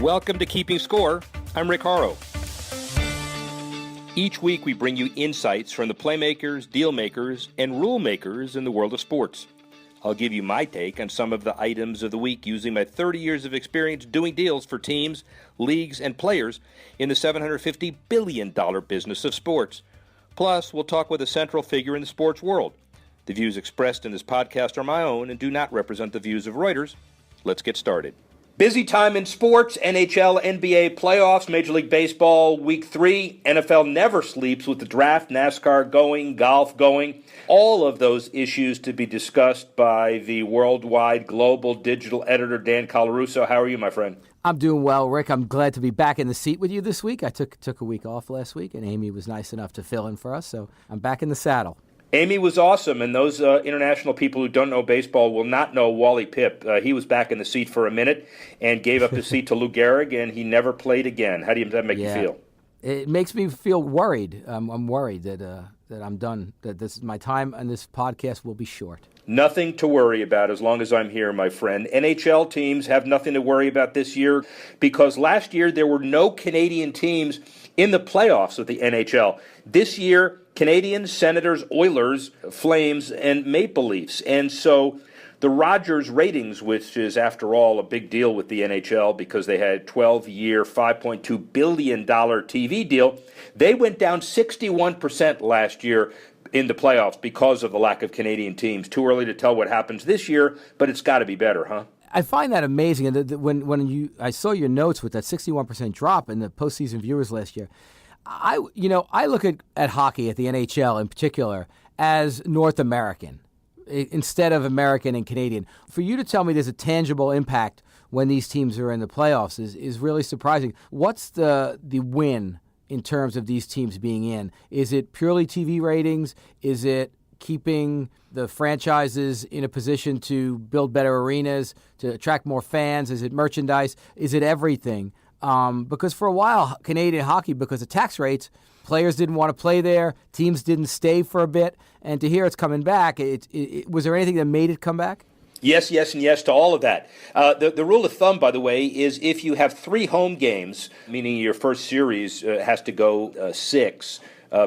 Welcome to Keeping Score. I'm Rick Horrow. Each week we bring you insights from the playmakers, deal makers, and rule makers in the world of sports. I'll give you my take on some of the items of the week using my 30 years of experience doing deals for teams, leagues, and players in the $750 billion business of sports. Plus, we'll talk with a central figure in the sports world. The views expressed in this podcast are my own and do not represent the views of Reuters. Let's get started. Busy time in sports, NHL, NBA playoffs, Major League Baseball, Week 3. NFL never sleeps with the draft, NASCAR going, golf going. All of those issues to be discussed by the worldwide global digital editor, Dan Colarusso. How are you, my friend? I'm doing well, Rick. I'm glad to be back in the seat with you this week. I took a week off last week, and Amy was nice enough to fill in for us, so I'm back in the saddle. Amy was awesome, and those international people who don't know baseball will not know Wally Pipp. He was back in the seat for a minute and gave up his seat to Lou Gehrig, and he never played again. How does that make you feel? It makes me feel worried. I'm worried that I'm done, that this my time on this podcast will be short. Nothing to worry about as long as I'm here, my friend. NHL teams have nothing to worry about this year because last year there were no Canadian teams in the playoffs of the NHL. This year, Canadians, Senators, Oilers, Flames, and Maple Leafs. And so the Rogers ratings, which is, after all, a big deal with the NHL because they had a 12-year, $5.2 billion TV deal, they went down 61% last year in the playoffs because of the lack of Canadian teams. Too early to tell what happens this year, but it's got to be better, huh? I find that amazing. And I saw your notes with that 61% drop in the postseason viewers last year. I look at hockey, at the NHL in particular, as North American instead of American and Canadian. For you to tell me there's a tangible impact when these teams are in the playoffs is really surprising. What's the win in terms of these teams being in? Is it purely TV ratings? Is it keeping the franchises in a position to build better arenas, to attract more fans? Is it merchandise? Is it everything? Because for a while, Canadian hockey, because of tax rates, players didn't want to play there, teams didn't stay for a bit, and to hear it's coming back, was there anything that made it come back? Yes, and yes to all of that. The rule of thumb, by the way, is if you have 3 home games, meaning your first series has to go 6,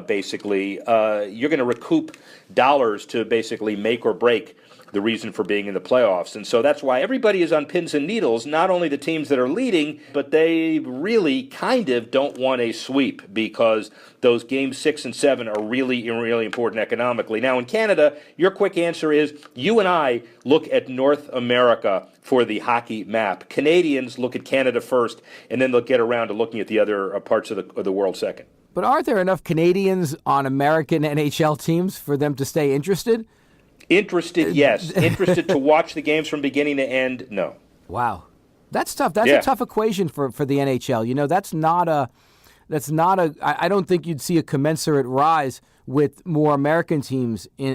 basically, you're going to recoup dollars to basically make or break the reason for being in the playoffs. And so that's why everybody is on pins and needles, not only the teams that are leading, but they really kind of don't want a sweep because those games 6 and 7 are really, really important economically. Now in Canada, your quick answer is you and I look at North America for the hockey map. Canadians look at Canada first, and then they'll get around to looking at the other parts of the world second. But aren't there enough Canadians on American NHL teams for them to stay interested? Interested, yes. Interested to watch the games from beginning to end, no. Wow. That's tough. That's a tough equation for the NHL. You know, I don't think you'd see a commensurate rise with more American teams in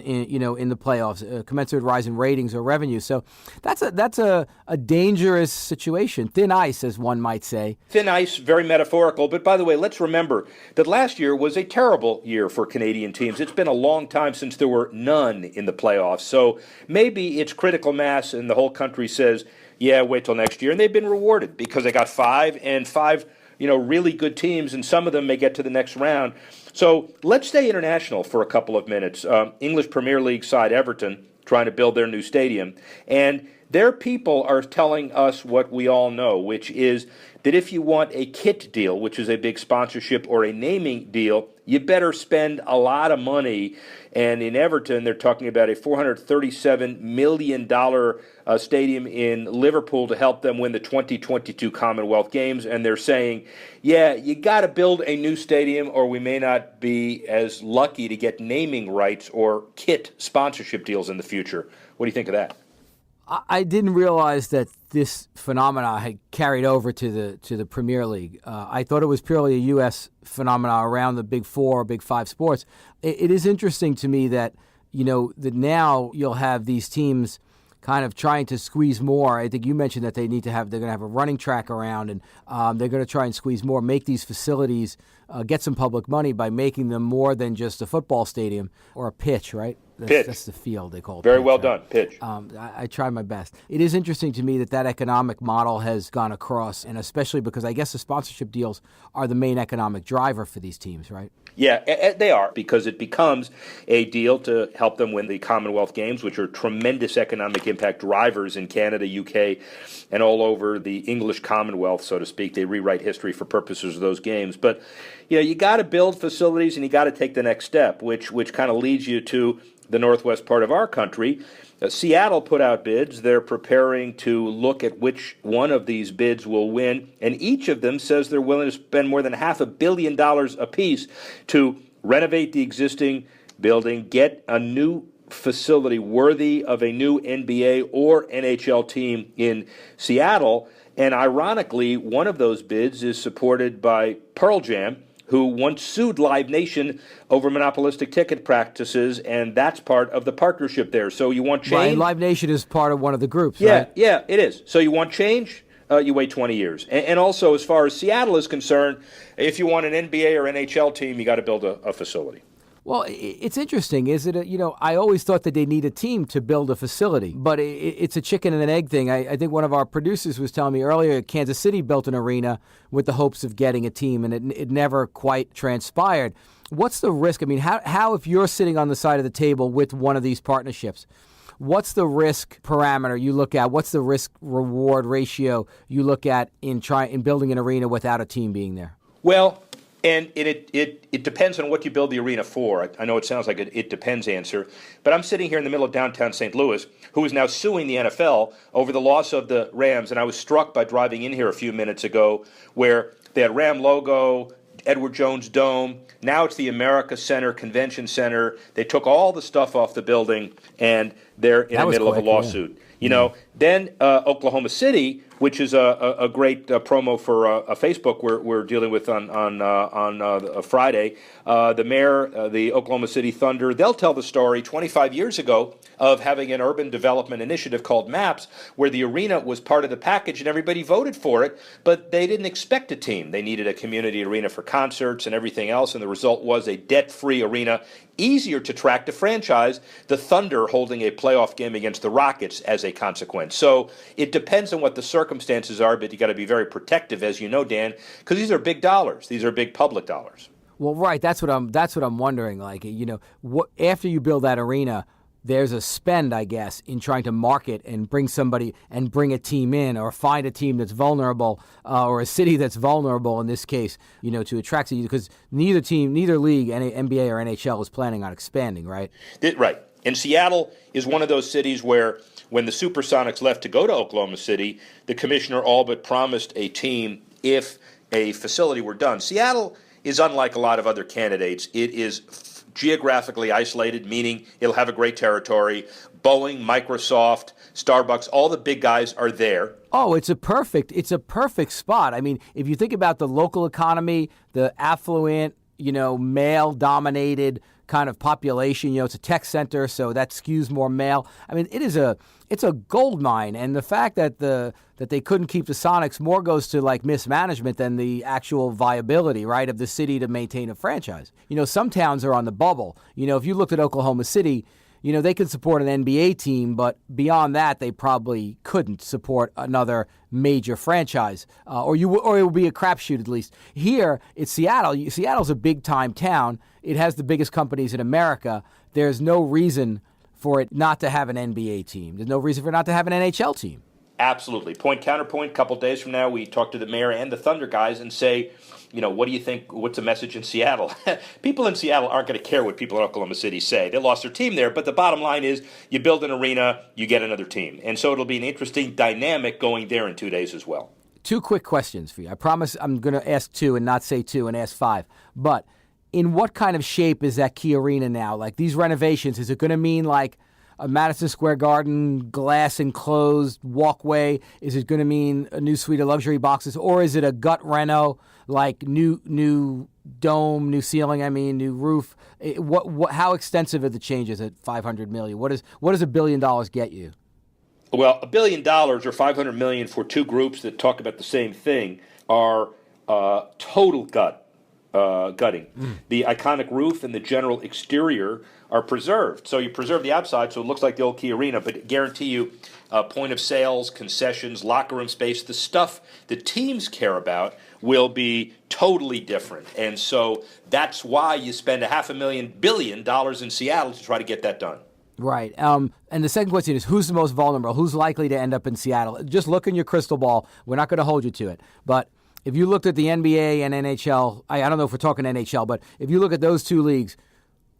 the playoffs, a commensurate rise in ratings or revenue. So that's a dangerous situation. Thin ice, as one might say. Thin ice, very metaphorical. But by the way, let's remember that last year was a terrible year for Canadian teams. It's been a long time since there were none in the playoffs. So maybe it's critical mass and the whole country says, yeah, wait till next year. And they've been rewarded because they got 5 really good teams, and some of them may get to the next round. So let's stay international for a couple of minutes. English Premier League side Everton trying to build their new stadium. And their people are telling us what we all know, which is that if you want a kit deal, which is a big sponsorship or a naming deal, you better spend a lot of money. And in Everton, they're talking about a $437 million stadium in Liverpool to help them win the 2022 Commonwealth Games. And they're saying, yeah, you got to build a new stadium or we may not be as lucky to get naming rights or kit sponsorship deals in the future. What do you think of that? I didn't realize that this phenomena had carried over to the Premier League. I thought it was purely a U.S. phenomena around the Big Four, Big Five sports. It is interesting to me that that now you'll have these teams kind of trying to squeeze more. I think you mentioned that they're going to have a running track around, and they're going to try and squeeze more, make these facilities get some public money by making them more than just a football stadium or a pitch, right? Pitch. That's the field they call it. Very pitch, well right? done, pitch. I try my best. It is interesting to me that economic model has gone across, and especially because I guess the sponsorship deals are the main economic driver for these teams, right? Yeah, they are, because it becomes a deal to help them win the Commonwealth Games, which are tremendous economic impact drivers in Canada, UK, and all over the English Commonwealth, so to speak. They rewrite history for purposes of those games. But you got to build facilities, and you got to take the next step, which kind of leads you to the northwest part of our country. Seattle put out bids. They're preparing to look at which one of these bids will win, and each of them says they're willing to spend more than $500 million apiece to renovate the existing building, get a new facility worthy of a new NBA or NHL team in Seattle. And ironically, one of those bids is supported by Pearl Jam, who once sued Live Nation over monopolistic ticket practices, and that's part of the partnership there. So you want change? Right, Live Nation is part of one of the groups, yeah, right? Yeah, it is. So you want change? You wait 20 years. And also, as far as Seattle is concerned, if you want an NBA or NHL team, you got to build a facility. Well, it's interesting. Is it? I always thought that they need a team to build a facility, but it's a chicken and an egg thing. I think one of our producers was telling me earlier, Kansas City built an arena with the hopes of getting a team, and it never quite transpired. What's the risk? I mean, how if you're sitting on the side of the table with one of these partnerships, what's the risk parameter you look at? What's the risk-reward ratio you look at in building an arena without a team being there? Well, and it depends on what you build the arena for. I know it sounds like it depends answer, but I'm sitting here in the middle of downtown St. Louis, who is now suing the NFL over the loss of the Rams, and I was struck by driving in here a few minutes ago where they had Ram logo, Edward Jones Dome. Now it's the America Center Convention Center. They took all the stuff off the building, and they're in the middle of a lawsuit. Yeah. Then Oklahoma City, which is a great promo for a Facebook we're dealing with on a Friday. The mayor, the Oklahoma City Thunder, they'll tell the story 25 years ago of having an urban development initiative called MAPS, where the arena was part of the package and everybody voted for it, but they didn't expect a team. They needed a community arena for concerts and everything else, and the result was a debt-free arena, easier to track to franchise, the Thunder holding a playoff game against the Rockets as a consequence. So it depends on what the circumstances are, but you got to be very protective, as you know, Dan, because these are big dollars. These are big public dollars. Well, right. That's what I'm wondering. Like, after you build that arena, there's a spend, I guess, in trying to market and bring a team in, or find a team that's vulnerable, or a city that's vulnerable in this case, to attract you, because neither league, any NBA or NHL, is planning on expanding, right? Right. And Seattle is one of those cities where, when the Supersonics left to go to Oklahoma City, the commissioner all but promised a team if a facility were done. Seattle is unlike a lot of other candidates. It is geographically isolated, meaning it'll have a great territory. Boeing, Microsoft, Starbucks, all the big guys are there. Oh, it's a perfect spot. I mean, if you think about the local economy, the affluent, male-dominated kind of population, it's a tech center, so that skews more male. I mean, it's a gold mine, and the fact that they couldn't keep the Sonics more goes to like mismanagement than the actual viability, right, of the city to maintain a franchise. Some towns are on the bubble. If you looked at Oklahoma City, they could support an NBA team, but beyond that, they probably couldn't support another major franchise, or it would be a crapshoot at least. Here, it's Seattle. Seattle's a big-time town. It has the biggest companies in America. There's no reason for it not to have an NBA team. There's no reason for it not to have an NHL team. Absolutely. Point, counterpoint, a couple days from now, we talk to the mayor and the Thunder guys and say, what do you think? What's the message in Seattle? People in Seattle aren't going to care what people in Oklahoma City say. They lost their team there, but the bottom line is you build an arena, you get another team. And so it'll be an interesting dynamic going there in 2 days as well. 2 quick questions for you. I promise I'm going to ask 2 and not say 2 and ask 5. But in what kind of shape is that Key Arena now? Like these renovations, is it going to mean like a Madison Square Garden glass enclosed walkway? Is it going to mean a new suite of luxury boxes, or is it a gut reno, like new dome, new ceiling? New roof. How extensive are the changes at $500 million? What does $1 billion get you? Well, $1 billion or $500 million for two groups that talk about the same thing are total gut gutting. The iconic roof and the general exterior are preserved. So you preserve the outside, so it looks like the old Key Arena, but guarantee you point of sales, concessions, locker room space, the stuff the teams care about will be totally different. And so that's why you spend $500 billion in Seattle to try to get that done. Right. And the second question is, who's the most vulnerable? Who's likely to end up in Seattle? Just look in your crystal ball. We're not going to hold you to it. But if you looked at the NBA and NHL, I don't know if we're talking NHL, but if you look at those two leagues,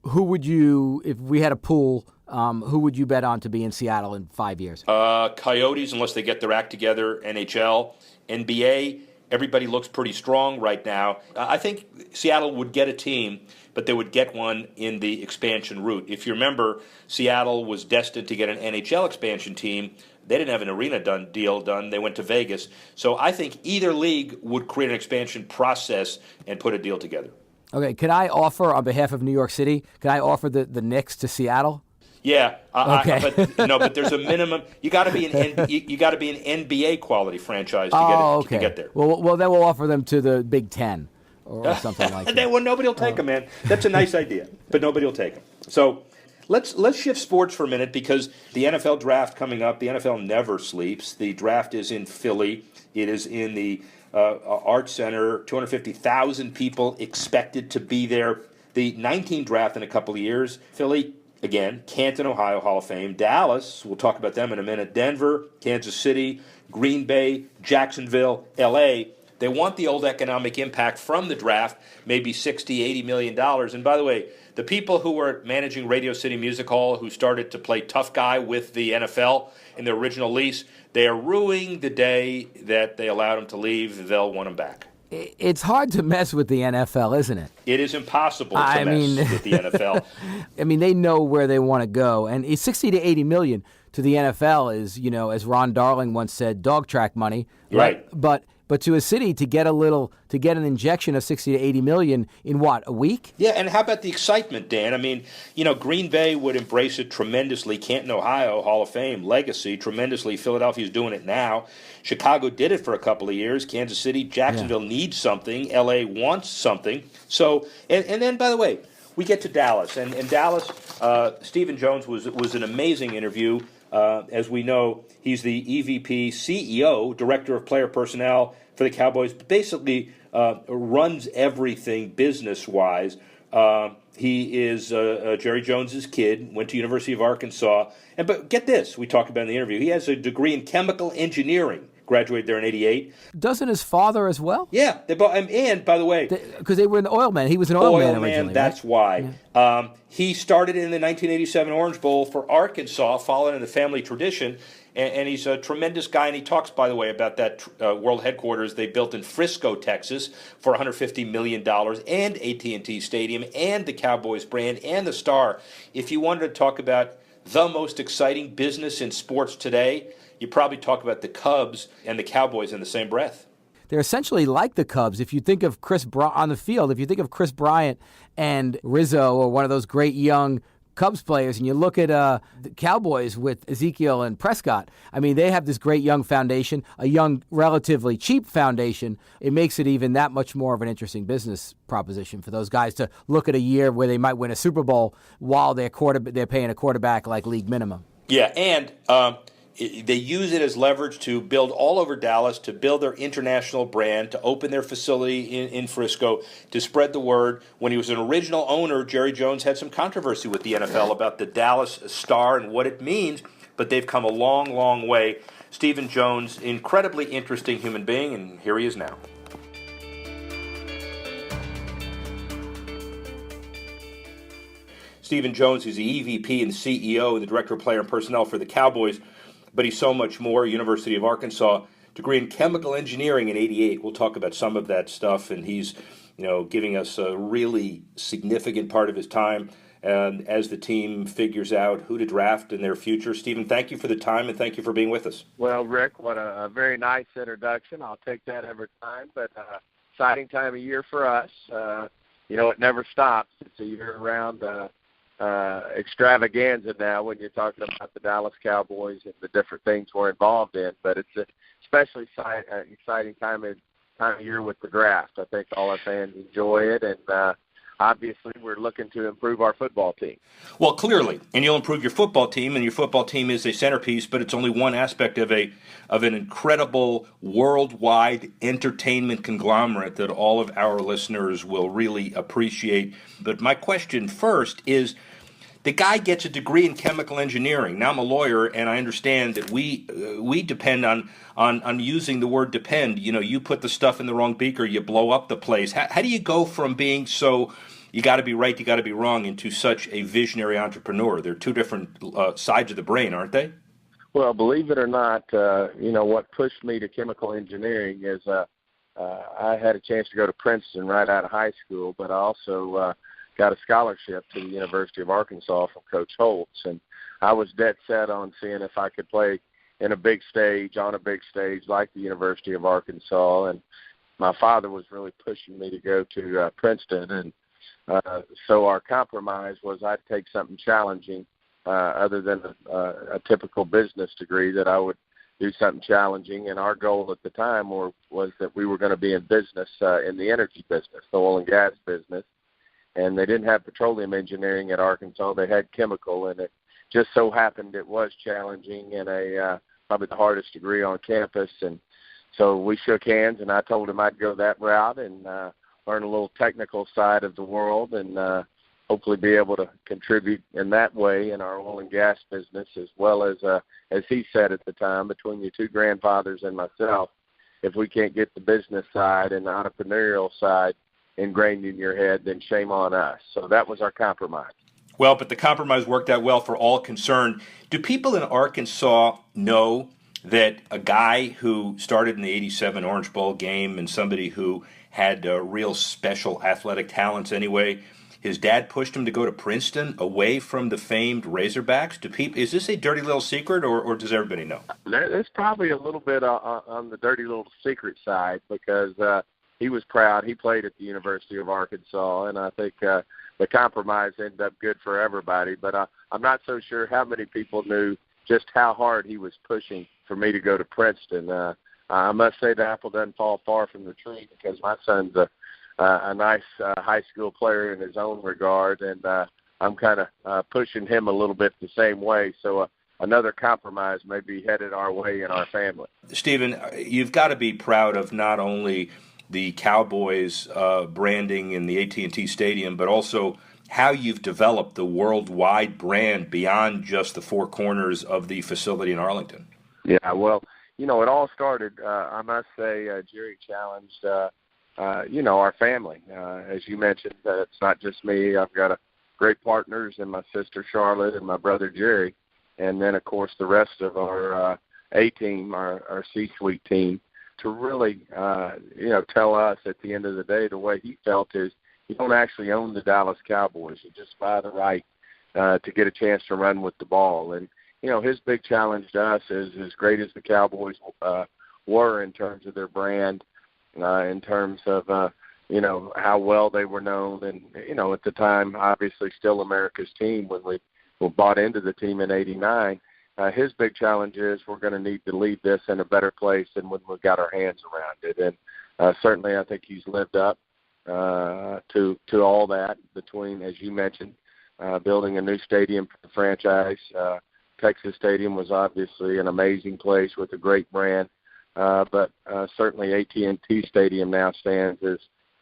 who would you, if we had a pool, who would you bet on to be in Seattle in 5 years? Coyotes, unless they get their act together. NHL, NBA, everybody looks pretty strong right now. I think Seattle would get a team, but they would get one in the expansion route. If you remember, Seattle was destined to get an NHL expansion team. They didn't have an arena deal done. They went to Vegas. So I think either league would create an expansion process and put a deal together. Okay, could I offer, on behalf of New York City, could I offer the Knicks to Seattle? Yeah, Okay. but there's a minimum. You got to be you got to be an NBA quality franchise to get there. Well, then we'll offer them to the Big Ten or something like that. Well, nobody will take them, man. That's a nice idea, but nobody will take them. So let's shift sports for a minute because the NFL draft coming up. The NFL never sleeps. The draft is in Philly. It is in the Art Center. 250,000 people expected to be there. The 19 draft in a couple of years. Philly. Again, Canton, Ohio, Hall of Fame. Dallas, we'll talk about them in a minute. Denver, Kansas City, Green Bay, Jacksonville, L.A. They want the old economic impact from the draft, maybe $60, $80 million. And by the way, the people who were managing Radio City Music Hall, who started to play tough guy with the NFL in their original lease, they are ruining the day that they allowed them to leave. They'll want them back. It's hard to mess with the NFL, isn't it? It is impossible to mess with the NFL. I mean, they know where they want to go, and it's 60 to 80 million to the NFL is, as Ron Darling once said, dog track money. Right. But to a city to get an injection of 60 to 80 million in what, a week? Yeah, and how about the excitement, Dan? I mean, Green Bay would embrace it tremendously. Canton, Ohio, Hall of Fame, legacy, tremendously. Philadelphia's doing it now. Chicago did it for a couple of years. Kansas City, Jacksonville needs something. L.A. wants something. So, and then, by the way, we get to Dallas. And Dallas, Stephen Jones was an amazing interview. As we know, he's the EVP, CEO, Director of Player Personnel for the Cowboys, basically runs everything business-wise. He is Jerry Jones's kid, went to University of Arkansas. But get this, we talked about in the interview, he has a degree in chemical engineering, graduated there in 88. Doesn't his father as well? Yeah, and by the way... Because they were an oil man. He was an oil man originally, that's right? why. Yeah. He started in the 1987 Orange Bowl for Arkansas, following in the family tradition, and he's a tremendous guy, and he talks, by the way, about that world headquarters they built in Frisco, Texas, for $150 million, and AT&T Stadium, and the Cowboys brand, and the Star. If you wanted to talk about the most exciting business in sports today, you probably talk about the Cubs and the Cowboys in the same breath. They're essentially like the Cubs. If you think of on the field, if you think of Chris Bryant and Rizzo or one of those great young Cubs players, and you look at the Cowboys with Ezekiel and Prescott, I mean, they have this great young foundation, a young, relatively cheap foundation. It makes it even that much more of an interesting business proposition for those guys to look at a year where they might win a Super Bowl while they're paying a quarterback like league minimum. Yeah, and they use it as leverage to build all over Dallas, to build their international brand, to open their facility in Frisco, to spread the word. When he was an original owner, Jerry Jones had some controversy with the NFL about the Dallas Star and what it means, but they've come a long, long way. Stephen Jones, incredibly interesting human being, and here he is now. Stephen Jones is the EVP and CEO and the Director of Player and Personnel for the Cowboys. But he's so much more. University of Arkansas, degree in chemical engineering in 88. We'll talk about some of that stuff, and he's, giving us a really significant part of his time and as the team figures out who to draft in their future. Stephen, thank you for the time, and thank you for being with us. Well, Rick, what a very nice introduction. I'll take that every time, but exciting time of year for us. It never stops. It's a year-round extravaganza now when you're talking about the Dallas Cowboys and the different things we're involved in. But it's a especially exciting time time of year with the draft. I think all our fans enjoy it, and obviously we're looking to improve our football team. Well, clearly, and you'll improve your football team, and your football team is a centerpiece, but it's only one aspect of an incredible worldwide entertainment conglomerate that all of our listeners will really appreciate. But my question first is, the guy gets a degree in chemical engineering. Now I'm a lawyer, and I understand that we depend on using the word depend. You know, you put the stuff in the wrong beaker, you blow up the place. How do you go from being so you got to be right, you got to be wrong into such a visionary entrepreneur? They're two different sides of the brain, aren't they? Well, believe it or not, what pushed me to chemical engineering is I had a chance to go to Princeton right out of high school, but I also got a scholarship to the University of Arkansas from Coach Holtz, and I was dead set on seeing if I could play in a big stage, on a big stage like the University of Arkansas, and my father was really pushing me to go to Princeton, and so our compromise was I'd take something challenging other than a typical business degree, that I would do something challenging, and our goal at the time was that we were going to be in business, in the energy business, the oil and gas business. And they didn't have petroleum engineering at Arkansas. They had chemical, and it just so happened it was challenging and probably the hardest degree on campus. And so we shook hands, and I told him I'd go that route and learn a little technical side of the world, and hopefully be able to contribute in that way in our oil and gas business, as well as he said at the time, between your two grandfathers and myself, if we can't get the business side and the entrepreneurial side ingrained in your head, then shame on us. So that was our compromise. Well, but the compromise worked out well for all concerned. Do people in Arkansas know that a guy who started in the '87 Orange Bowl game, and somebody who had real special athletic talents anyway, his dad pushed him to go to Princeton away from the famed Razorbacks? Is this a dirty little secret, or does everybody know? There's probably a little bit on the dirty little secret side, because he was proud. He played at the University of Arkansas, and I think the compromise ended up good for everybody. But I'm not so sure how many people knew just how hard he was pushing for me to go to Princeton. I must say the apple doesn't fall far from the tree, because my son's a nice high school player in his own regard, and I'm kind of pushing him a little bit the same way. So another compromise may be headed our way in our family. Stephen, you've got to be proud of not only the Cowboys branding in the AT&T Stadium, but also how you've developed the worldwide brand beyond just the four corners of the facility in Arlington. Yeah, well, it all started, I must say, Jerry challenged, our family. As you mentioned, it's not just me. I've got great partners, and my sister Charlotte and my brother Jerry, and then, of course, the rest of our A-team, our C-suite team, to really, tell us at the end of the day, the way he felt is you don't actually own the Dallas Cowboys. You just buy the right to get a chance to run with the ball. And, his big challenge to us is, as great as the Cowboys were in terms of their brand, in terms of, how well they were known. And, at the time, obviously still America's team when we were bought into the team in '89. His big challenge is we're going to need to leave this in a better place than when we got our hands around it. And certainly I think he's lived up to all that, between, as you mentioned, building a new stadium for the franchise. Texas Stadium was obviously an amazing place with a great brand, but certainly AT&T Stadium now stands as,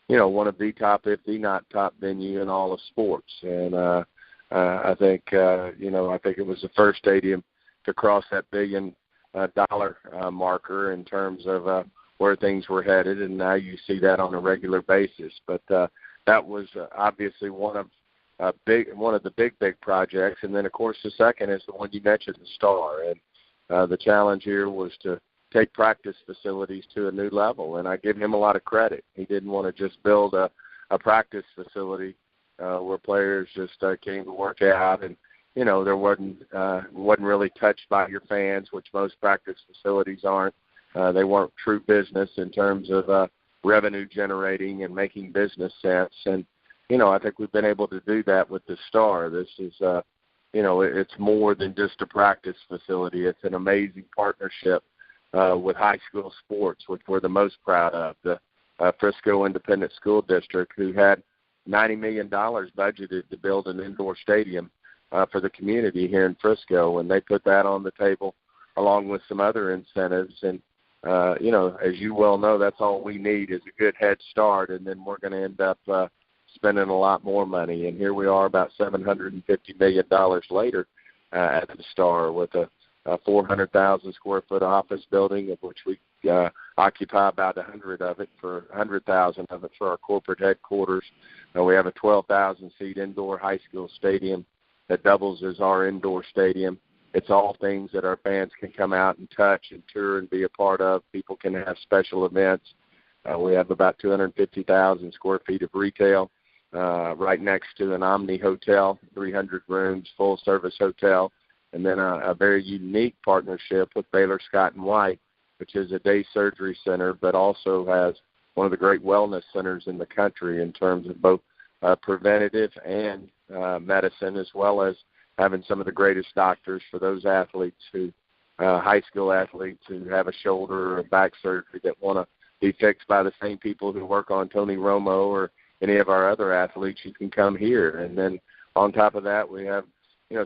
one of the top, if the not top venue in all of sports. And I think it was the first stadium to cross that $1 billion marker in terms of where things were headed, and now you see that on a regular basis. But that was obviously one of the big projects. And then, of course, the second is the one you mentioned, the Star. And the challenge here was to take practice facilities to a new level, and I give him a lot of credit. He didn't want to just build a practice facility where players just came to work out, and there wasn't really touched by your fans, which most practice facilities aren't. They weren't true business in terms of revenue generating and making business sense. And I think we've been able to do that with the Star. This is it's more than just a practice facility. It's an amazing partnership with high school sports, which we're the most proud of. The Frisco Independent School District, who had $90 million budgeted to build an indoor stadium for the community here in Frisco, and they put that on the table along with some other incentives. And, as you well know, that's all we need is a good head start, and then we're going to end up spending a lot more money. And here we are about $750 million later at the Star with a 400,000 square foot office building, of which we occupy about 100,000 of it for our corporate headquarters. We have a 12,000 seat indoor high school stadium that doubles as our indoor stadium. It's all things that our fans can come out and touch and tour and be a part of. People can have special events. We have about 250,000 square feet of retail right next to an Omni Hotel, 300 rooms, full-service hotel, and then a very unique partnership with Baylor Scott & White, which is a day surgery center, but also has one of the great wellness centers in the country in terms of both preventative and medicine, as well as having some of the greatest doctors for those athletes high school athletes who have a shoulder or a back surgery that want to be fixed by the same people who work on Tony Romo or any of our other athletes. You can come here. And then on top of that, we have,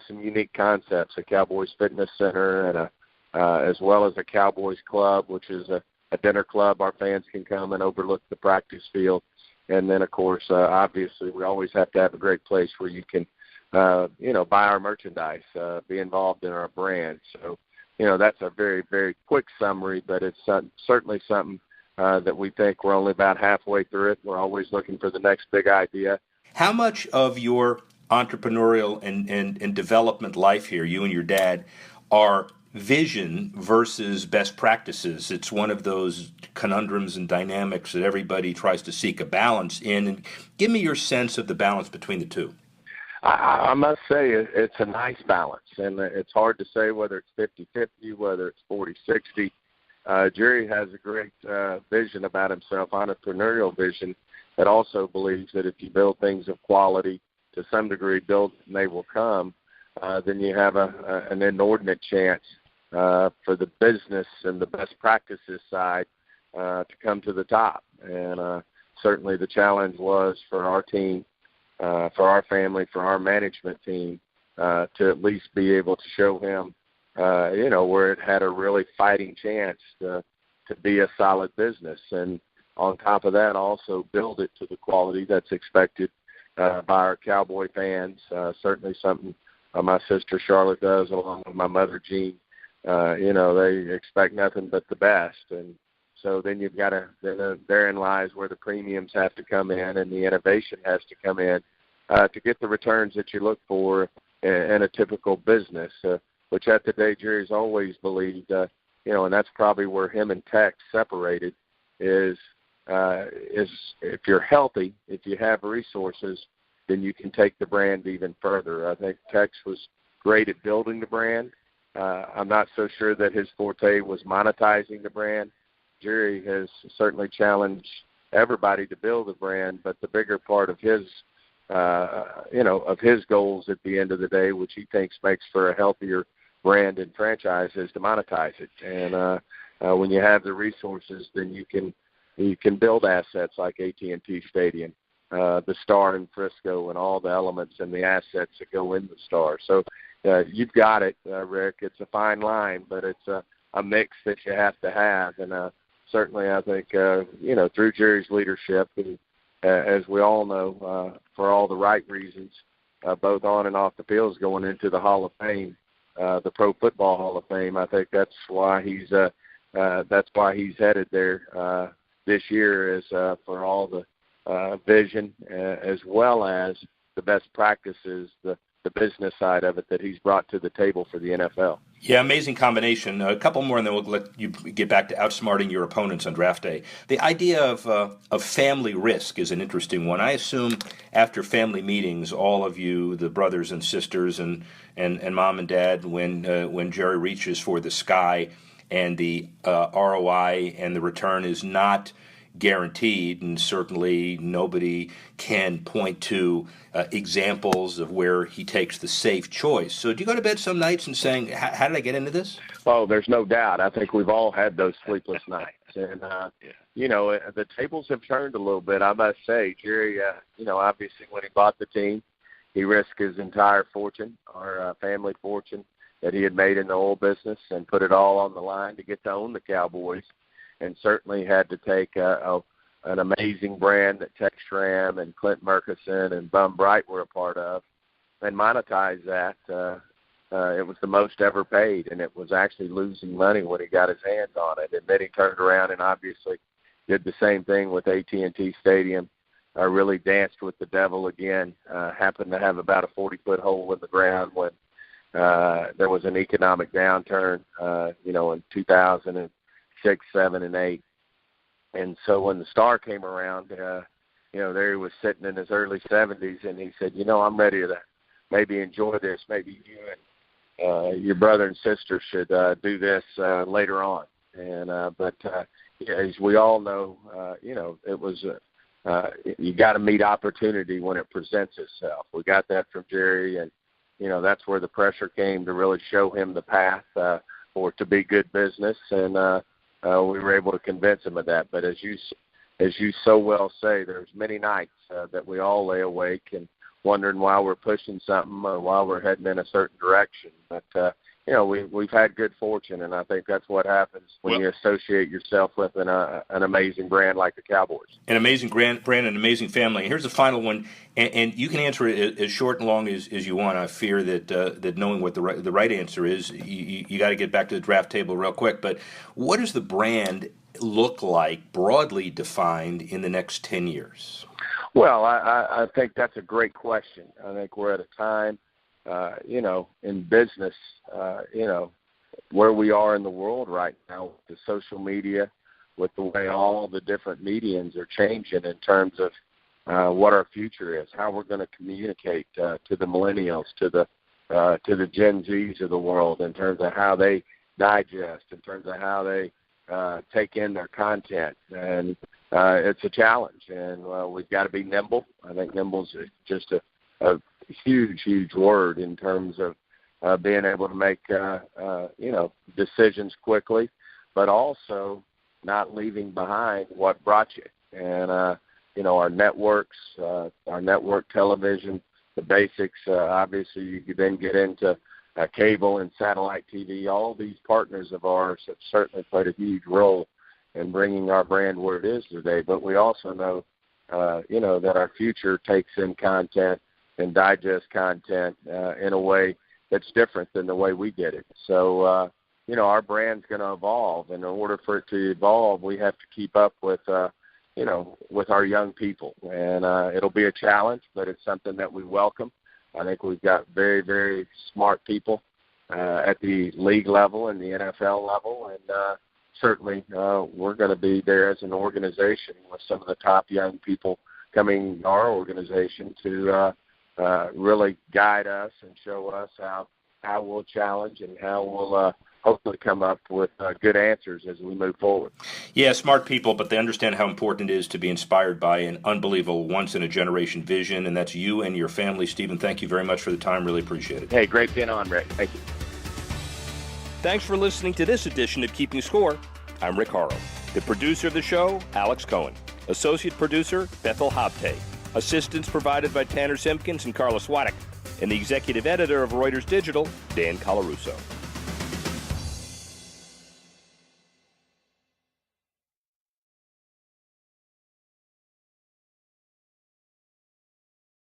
some unique concepts, a Cowboys Fitness Center and as well as a Cowboys Club, which is a dinner club. Our fans can come and overlook the practice field. And then, of course, obviously, we always have to have a great place where you can, buy our merchandise, be involved in our brand. So, that's a very, very quick summary, but it's certainly something that we think we're only about halfway through it. We're always looking for the next big idea. How much of your entrepreneurial and development life here, you and your dad, are vision versus best practices? It's one of those conundrums and dynamics that everybody tries to seek a balance in. And give me your sense of the balance between the two. I must say it's a nice balance, and it's hard to say whether it's 50-50, whether it's 40-60. Jerry has a great vision about himself, entrepreneurial vision, that also believes that if you build things of quality, to some degree, build and they will come, then you have an inordinate chance for the business and the best practices side to come to the top. And certainly the challenge was for our team, for our family, for our management team, to at least be able to show him, where it had a really fighting chance to be a solid business. And on top of that, also build it to the quality that's expected by our Cowboy fans. Certainly something my sister Charlotte does, along with my mother Jean. They expect nothing but the best. And so then you've got to, therein lies where the premiums have to come in and the innovation has to come in to get the returns that you look for in a typical business, which at the day Jerry's always believed, and that's probably where him and Tex separated, is if you're healthy, if you have resources, then you can take the brand even further. I think Tex was great at building the brand. I'm not so sure that his forte was monetizing the brand. Jerry has certainly challenged everybody to build a brand, but the bigger part of his, of his goals at the end of the day, which he thinks makes for a healthier brand and franchise, is to monetize it. And when you have the resources, then you can build assets like AT&T Stadium, the Star in Frisco, and all the elements and the assets that go in the Star. So you've got it, Rick. It's a fine line, but it's a mix that you have to have. And certainly I think, through Jerry's leadership, and, as we all know, for all the right reasons, both on and off the field, is going into the Hall of Fame, the Pro Football Hall of Fame. I think that's why he's headed there this year, is for all the vision as well as the best practices, the business side of it that he's brought to the table for the NFL. Yeah, amazing combination. A couple more, and then we'll let you get back to outsmarting your opponents on draft day. The idea of family risk is an interesting one. I assume after family meetings, all of you, the brothers and sisters and mom and dad, when Jerry reaches for the sky and the ROI and the return is not guaranteed, and certainly nobody can point to examples of where he takes the safe choice. So do you go to bed some nights and saying, how did I get into this? Oh, there's no doubt. I think we've all had those sleepless nights. And, the tables have turned a little bit, I must say. Jerry, obviously when he bought the team, he risked his entire fortune, our family fortune that he had made in the oil business, and put it all on the line to get to own the Cowboys, and certainly had to take an amazing brand that Tex Schramm and Clint Murkison and Bum Bright were a part of, and monetize that. It was the most ever paid, and it was actually losing money when he got his hands on it. And then he turned around and obviously did the same thing with AT&T Stadium. Really danced with the devil again. Happened to have about a 40-foot hole in the ground when there was an economic downturn, in 2006, 7, and 8. And so when the star came around, there he was sitting in his early 70s, and he said, I'm ready to maybe enjoy this. Maybe you and your brother and sister should do this later on. And but as we all know, it was you got to meet opportunity when it presents itself. We got that from Jerry, and that's where the pressure came to really show him the path for it to be good business, and we were able to convince him of that. But as you so well say, there's many nights that we all lay awake and wondering why we're pushing something or why we're heading in a certain direction. But we've had good fortune, and I think that's what happens when you associate yourself with an amazing brand like the Cowboys. An amazing brand, an amazing family. Here's the final one, and you can answer it as short and long as you want. I fear that knowing what the right answer is, you got to get back to the draft table real quick. But what does the brand look like, broadly defined, in the next 10 years? Well, I think that's a great question. I think we're at a time, in business, where we are in the world right now with the social media, with the way all the different mediums are changing in terms of what our future is, how we're going to communicate to the millennials, to the Gen Zs of the world, in terms of how they digest, in terms of how they take in their content. And it's a challenge, and we've got to be nimble. I think nimble is just a huge, huge word in terms of being able to make, decisions quickly, but also not leaving behind what brought you. And, our networks, our network television, the basics, obviously you could then get into cable and satellite TV. All these partners of ours have certainly played a huge role in bringing our brand where it is today. But we also know, that our future takes in content and digest content in a way that's different than the way we did it. So, our brand's going to evolve. And in order for it to evolve, we have to keep up with, with our young people. And it'll be a challenge, but it's something that we welcome. I think we've got very, very smart people at the league level and the NFL level. And certainly we're going to be there as an organization with some of the top young people coming to our organization to really guide us and show us how we'll challenge and how we'll hopefully come up with good answers as we move forward. Yeah, smart people, but they understand how important it is to be inspired by an unbelievable once-in-a-generation vision, and that's you and your family. Stephen, thank you very much for the time. Really appreciate it. Hey, great being on, Rick. Thank you. Thanks for listening to this edition of Keeping Score. I'm Rick Horrow. The producer of the show, Alex Cohen. Associate producer, Bethel Habte. Assistance provided by Tanner Simpkins and Carla Swadek. And the executive editor of Reuters Digital, Dan Colarusso.